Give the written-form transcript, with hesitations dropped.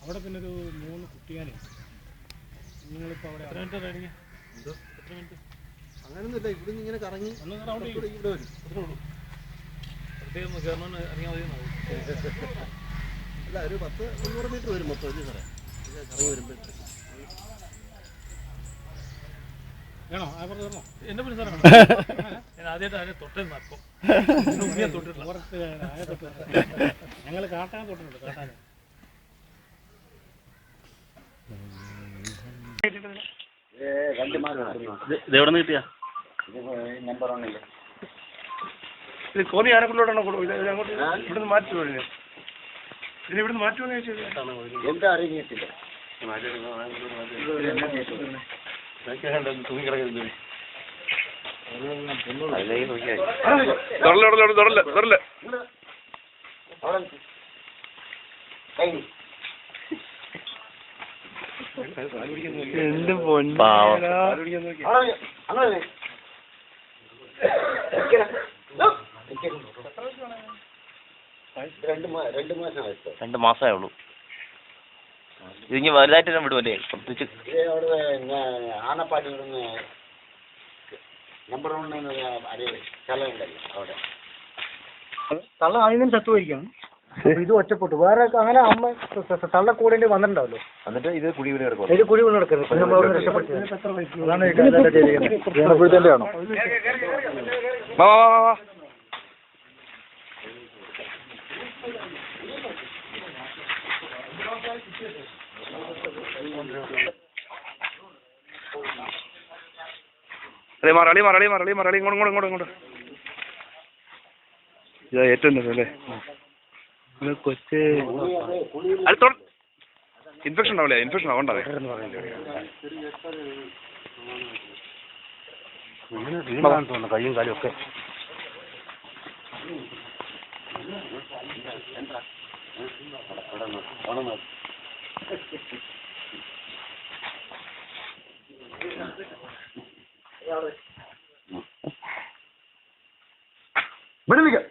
അവിടെ പിന്നെ ഒരു 3 കുട്ടിയാനുണ്ട്. നിങ്ങളിപ്പോൾ അവിടെ എത്ര മിനിറ്റ് കഴിഞ്ഞു? എന്തോ എത്ര മിനിറ്റ്? അങ്ങനെയൊന്നുമില്ല, ഇവിടെ നിന്ന് ഇങ്ങനെ കറങ്ങി ഒന്ന് റൗണ്ട് ഇവിടെ വരും. അത്രേ ഉള്ളൂ. പ്രത്യേകം കയറണമെന്ന് അറിയാൻ മതിയെന്നാവും. അല്ല, ഒരു 10-300 മീറ്റർ വരും മൊത്തം അല്ലേ സാറേ കറങ്ങി വരുമ്പോഴത്തേക്ക്. വേണോ? അപ്പുറത്ത് വരണോ? എൻ്റെ പിന്നെ സാറാണ്. ഞാൻ ആദ്യമായിട്ട് അതിനെ തൊട്ടിരുന്നു. അപ്പം തൊട്ടിട്ടില്ല. പുറത്ത് ആയ തൊട്ടില്ല. ഞങ്ങൾ കാട്ടാൻ തൊട്ടിട്ടുണ്ട്. കാട്ടാൻ ഇതെവിടെ നിന്ന് കിട്ടിയാ? നമ്പർ ഒന്നില്ല. ഇത് കോന്നി ആനക്കുള്ളോടാണോ അങ്ങോട്ട് ഇവിടുന്ന് മാറ്റി കഴിഞ്ഞു? ഇതിന് ഇവിടുന്ന് മാറ്റുമെന്ന് ചോദിച്ചത് എന്താ അറിയില്ല. തുണി കിടക്കുന്നത് എന്റെ രണ്ട് മാസമേ ഉള്ളൂ. ഇതിങ്ങി വലുതായിട്ട് തന്നെ വിടുമല്ലേ? പ്രത്യേകിച്ച് ആനപ്പാടി നമ്പർ 1 സ്ഥലമുണ്ടല്ലോ അവിടെ. തള്ള ആദ്യം ചത്തുപോയിരിക്കണം. ഇത് ഒറ്റപ്പെട്ടു. വേറെ അങ്ങനെ അമ്മ തള്ള കൂടെ വന്നിട്ടുണ്ടാവല്ലോ. എന്നിട്ട് ഇത് കുഴി വീണ് കിടക്കും. ഇത് കുഴി വീണ് കിടക്കുന്നത് നമ്മൾ രക്ഷപ്പെട്ടു. ആണോ? മറളി ഇങ്ങോട്ട് ഇതാ ഏറ്റവും അല്ലേ കൊച്ച് ഇൻഫെക്ഷൻ ഉണ്ടാവില്ലേ? ഇൻഫെക്ഷൻ ആവണ്ടാവേ. തോന്നുന്നു കയ്യും കാലും ഒക്കെ. ഇവിടെ നിൽക്കാം.